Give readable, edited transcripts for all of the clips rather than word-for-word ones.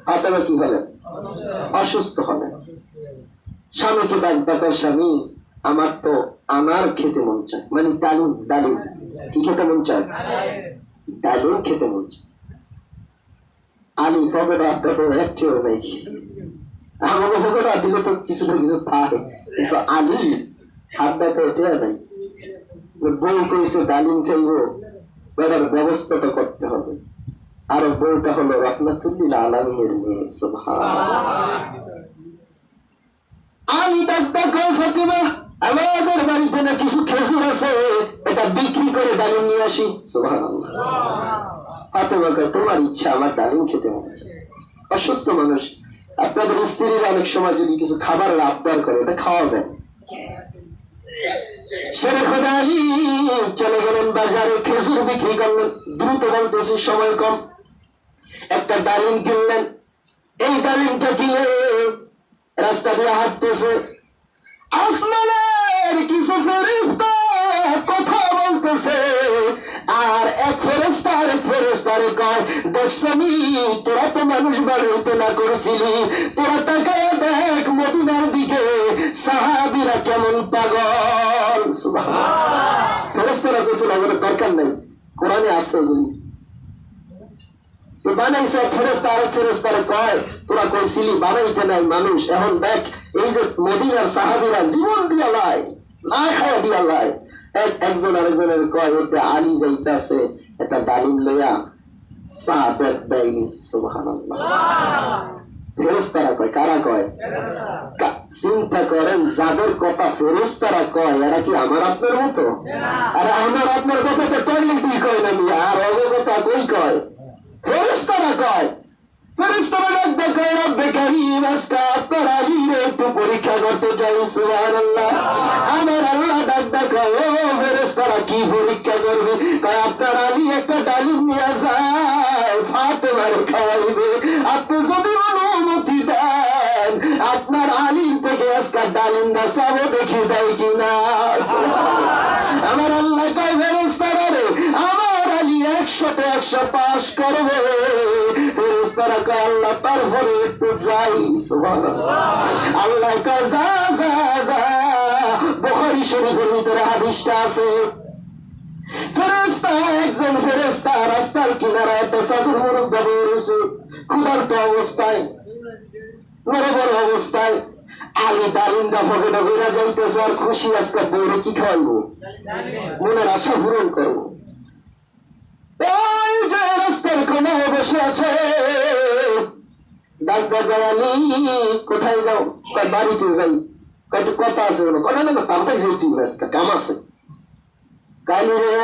ফাতেমা কি হলেন? অসুস্থ হলেন। স্বামীকে ডাক ডাকার, স্বামী আমার তো আনার খেতে মন চায়, মানে ডালিম। ডালিম কি খেতে মন চায়? ডালিম খেতে মন চায়। আলী পকেট আড্ডা একটিও নেই, আমাকে পকেট দিলে তো কিছু না কিছু থাকে, কিন্তু আলী আড্ডাতে এটা নাই। বউ কইছে ডালিম খাইব, বেটার ব্যবস্থা তো করতে হবে। আর বউটা হলো রহমাতুল্লিল আলামিনের মেয়ে। সুবহানাল্লাহ। আলী ডাক্তার কয়, ফাতিমা আমাদের বাড়িতে না কিছু খেজুর আছে, এটা বিক্রি করে ডালিম নিয়ে আসি। সুবহানাল্লাহ। ফাতিমা কয়, তোমার ইচ্ছা, আমার ডালিম খেতে মন চায়। অসুস্থ মানুষ, আপনাদের স্ত্রীরা অনেক সময় যদি কিছু খাবারের আবদার করে, এটা খাওয়াবেন। শেরে খোদা আলী চলে গেলেন বাজারে, খেজুর বিক্রি করলেন। দ্রুত বলতেছি, সময় কম। একটা ডালিম কিনলেন। এই ডালিমটা কিনে রাস্তা দিয়ে হাঁটতেছে। আসমানের কিছু ফেরেশতা কথা বলতেছে, আর এক ফেরেশতা আরেক ফেরেশতারে কয়, দেখছনি তোরা তো মানুষ বানাইতে না করছিলি, তোরা তাকায়া দেখ মদিনার দিকে সাহাবীরা কেমন পাগল। সুবহানাল্লাহ। ফেরেশতারা কইছে আমাদের দরকার নাই, কোরআনে আছে এগুলি। তো বানাইছে ফেরেশতা আরেক ফেরেশতারে কয়, তোরা কইছিলি বানাইতে নাই মানুষ, এখন দেখ এই যে মদিনার সাহাবীরা জীবন দিয়া লাই, না খাওয়া দিয়া লাই। একজন আরেকজনের কয়, ওতে আলী যাইতাছে একটা ডালিম লইয়া, চা দেয়নি। সুবহানাল্লাহ। ফেরেশতারা কয়, কারা কয়? চিন্তা করেন, যাদের কথা ফেরেশতারা কয়, এরা কি আমার আপনার মতো? আরে আমার আপনার কথা তো টয়লেটই কয় না, আর ওদের কথা কই কয়? ফেরেশতারা কয়। ফেরেশতারা ডাক কয়, রব্বে কারীম আজকে আপনার আলীর একটু পরীক্ষা করতে চাই। সুবহানাল্লাহ। আমার আল্লাহ ডাক কয়, ও ফেরেশতারা কি পরীক্ষা করবে? কয়, আপনার আলী একটা ডালিম নিয়ে যায়, ফাতেমারে খাওয়াইবে। আপনি যদি অনুমতি দেন, আপনার আলীর থেকে আজকে ডালিমটা চাবো, দেখি দেয় কিনা। আমার আল্লাহ কয়, ফেরেশতারা রে, আমার আলী 100তে 100 পাস করবে। ফেরেশতারা কয়, আল্লাহ তারপরে একটু যাই। সুবহানাল্লাহ। আল্লাহ কয়, যা যা যা। বুখারী শরীফের ভিতরে হাদিসটা আছে। ফেরেশতা, একজন ফেরেশতা রাস্তার কিনারায় একটা চাদর মোড়ক দাবি রয়েছে, ক্ষুধার্ত অবস্থায়, নড়বড় অবস্থায়। আলী ডালিমটা পকেটে বেড়া যাইতেছে, আর খুশি, আজকে বউরে কি খাওয়াইবো, মনের আশা পূরণ করবো। এই যে রাস্তার কোনায় বসে আছে, ডাক্তার আলী কোথায় যাও? বাড়িতে যাই। কত কথা আছে, কথা না তাড়াতাড়ি যাই, আজকে কাম আছে। কালি রে,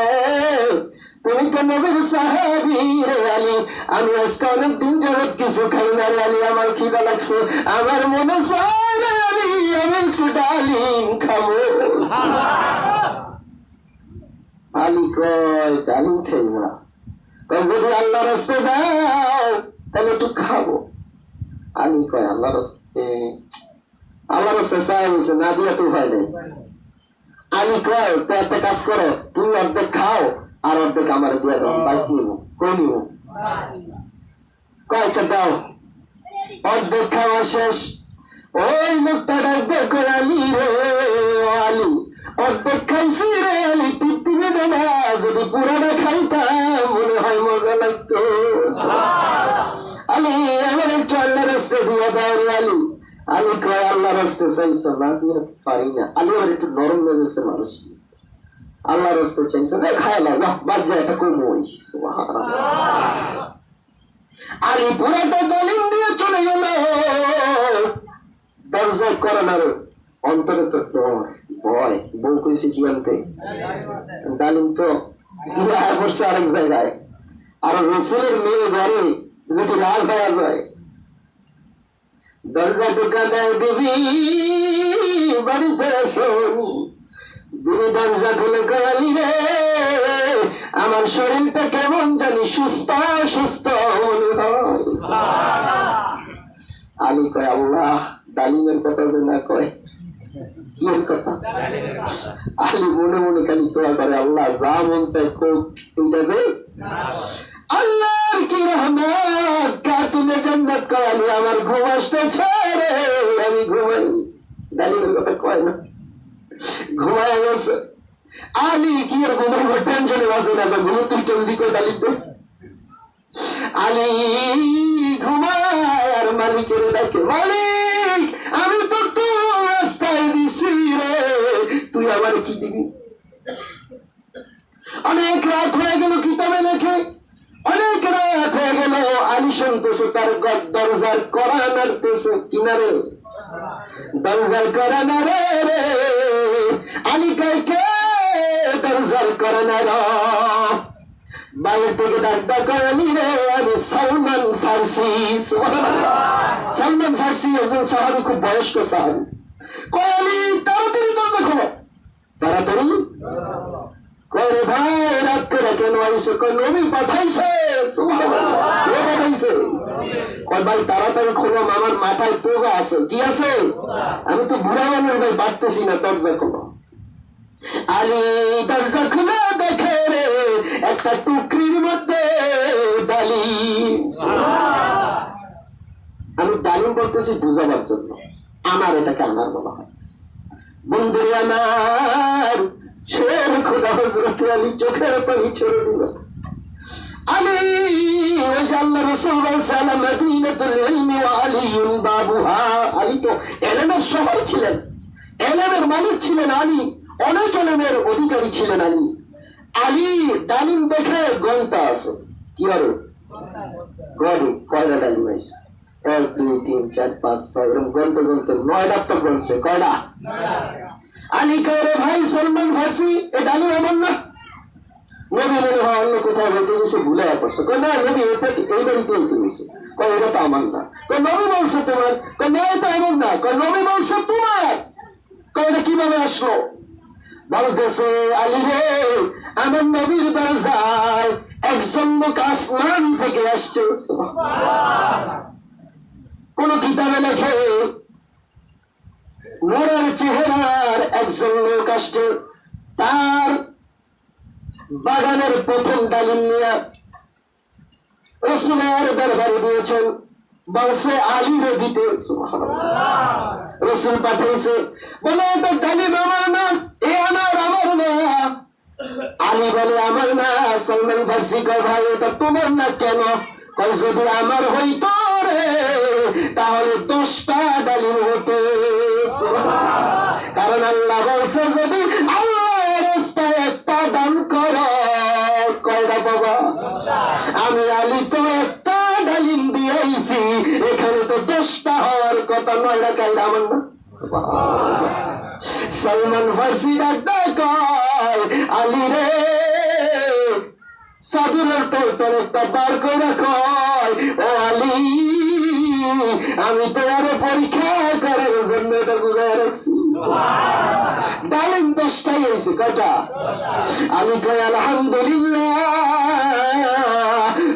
তুমি তো নবীর সাহাবী রে আলী, আমি আজকে অনেকদিন যাবত কিছু খাই না রে আলী, আমার খিদা লাগছে, আমার মনে চায় রে আলী আমি একটু ডালিম খাবো। আলী কয়, ডালিম খাইবা? কয়, যদি আল্লাহ রাস্তে দাও তাহলে একটু খাবো। আলী কয়, আল্লাহ রাস্তে চাই হয়েছে, না দিয়া তো ভয় নেই। আলী কয়, তো একটা কাজ করো, তুমি অর্ধেক খাও আর অর্ধেক আমার দিয়ে দাও, বাইক নিব। কই নিব? কয়, আচ্ছা দাও। অর্ধেক খাওয়া শেষ। ওই লোকটা ডাক কয়, আলী রে, আলী অর্ধেক খাইছি রে আলী, তৃপ্তি বেদে না, যদি পুরাটা খাইতাম মনে হয় মজা লাগতো। আলী এমন একটু আল্লাহ রাস্তে দিয়ে দাও রে আলী। আলী কয়, আল্লাহ রাস্তে চাইছো, না দিয়ে পারি না। আলী আবার একটু নরম মেজেছে মানুষ, আল্লাহ রাস্তে চাইছো না, খাইলা যাও, বাদ যা, এটা কমই। আলী পুরাটা ডালিম দিয়ে চলে গেল। দরজা করানোর অন্তরে তো ডর, ভয়। বউ কইছে কি আনতে? ডালিম। তো দিয়ে পড়ছে আরেক জায়গায়। আর রসুলের মেয়ে ঘরে যদি রাগ হয়ে যায়, দরজা টোকা দেয়, বিবি বাড়িতে এসো। বিবি দরজা খুলে কয়, আলী রে, আমার শরীরটা কেমন জানি সুস্থ সুস্থ মনে হয়। আলী কয়, আল্লাহ ডালিমের কথা যে না কয়, কি এর কথা? আলী মনে মনে খালি দোয়া করে, আল্লাহ যা মন চাই কোক, এইটা যে। আল্লাহর কি রহমত, কাতিলে জান্নাত কয় আলী আমার ঘুম আসতেছে রে, আমি ঘুমাই। ডালিমের কথা কয় না, ঘুমায় গেছে। আলী কি আর ঘুমাইবো, টেনশনে বাঁচে না, ঘুম তুই জলদি করে ডালিম। আলী ঘুমায় আর মালিকের ডাকে, মালিক আমি তো তোর রাস্তায় দিছি রে, তুই আমার কি দিবি? অনেক রাত হয়ে গেল, কিতাবে লেখে অনেক রাত হয়ে গেল। আলী শুনতেছে তার দরজার কড়া নাড়তেছে, কিনারে দরজার কড়া নাড়ে রে। আলী কয় কে দরজার কড়া নাড়া? বাইরে থেকে ডাক্তার করে রে, আমি সালমান ফার্সি। সালমান ফার্সি একজন সাহাবি, খুব বয়স্ক সাহাবি। কয়ালি তাড়াতাড়ি দরজা খোলো, তাড়াতাড়ি। কয় ভাই রাত করে কেন আইসো? কয় নবী পাঠাইছে, পাঠাইছে। কয় ভাই তাড়াতাড়ি খোলো, আমার মাথায় পূজা আছে। কি আছে? আমি তো বুড়া মানুষ ভাই, পারতেছি না, দরজা খোলো। আলী দরজা খুলে দেখে রে একটা টুকরির মধ্যে ডালিম। আমি ডালিম বলতেছি বুঝাবার জন্য, আমার এটাকে আনার বলা হয়। বন্ধু আমার শের খোদা হযরত আলী চোখের পানি ছেড়ে দিল। আলী ওই যে আল্লাহ রাসূল বলেছেন মাদিনাতুল ইলমি ওয়া আলিয়ুন বাবুহা। আলী তো এলেমের শহর ছিলেন, এলেমের মালিক ছিলেন আলী, অনেক এলেমের অধিকারী ছিলেন আলী। আলী ডালিম দেখে গন্তা আছে, কি হবে গড়ে কয়টা ডালিম আছে? 1 2 3 4 5 6 এরকম গন্তে গন্তে 9টা তো বলছে। কয়টা? আলী কয় ভাই সালমান ফার্সি, এ ডালিম আমার না। নবী মনে হয় অন্য কোথাও হইতে গেছে, ভুলে পড়ছে। কয় না নবী, এটা এই বাড়িতে হইতে গেছে। কয় এটা তো আমার না। কয় নবী বলছে তোমার? কয় না এটা আমার না। কয় নবী বলছে তোমার। কয় এটা কিভাবে আসলো? বলতেছে আলী রে, আমার নবীর দরজায় একজন লোক আসমান থেকে আসছে। কোন কিতাবে লেখে নূরের চেহারার একজন লোক আসছে, তার বাগানের প্রথম ডালিম নিয়ে রাসূলের দরবারে দিয়েছেন। বলছে আলীরে দিতে। রাসূল পাঠাইছে, বলে এটা ডালিম আমার না, এ আমার না। আলী বলে আমার না। সালমান ফার্সি কয় ভাই এটা তোমার না কেন? কয় যদি আমার হইতো রে তাহলে 10টা ডালিম হতো। কারণ আল্লাহ বলছে যদি আল্লাহর রাস্তায় একটা দান করো, কয়টা পাবা? আমি আলী তো একটা ডালিম দিয়েছি, এখানে তো 10টা হওয়ার কথা, 9টা কাইরা আমার না। সালমান ফার্সি ডাক্তার কয় আলী রে, সাদুরের তোর একটা বার করে কয় ও আলী, আমি তোমার পরীক্ষা করার জন্য এটা বুঝাই রাখছি। ডালিম 10টাই হয়েছে। কয়টা? আলী কয় আলহামদুলিল্লাহ।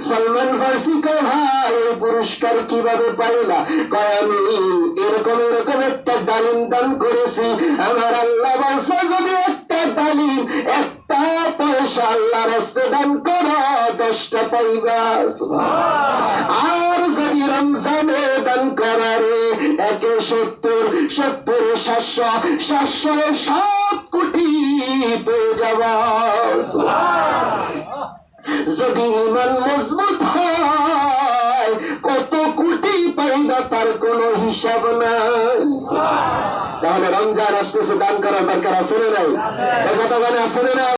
সালমান ফার্সি কয় ভাই এই পুরস্কার কিভাবে পাইলা? কয় আমি এরকম একটা ডালিম দান করেছি, আমার আল্লাহ বলছে যদি একটা ডালিম একটা পয়সা আল্লাহ রাস্তায় দান করো 10টা পাইবা। আর যদি রমজানে দান করারে 7 কোটি পেয়ে যাবা। যদি ইমান মজবুত হয় কত কোটি পাইবা তার কোন হিসাব নাই। তাহলে রমজান আসতেছে, দান করার দরকার আছে না নাই? কথা বলে আছে না?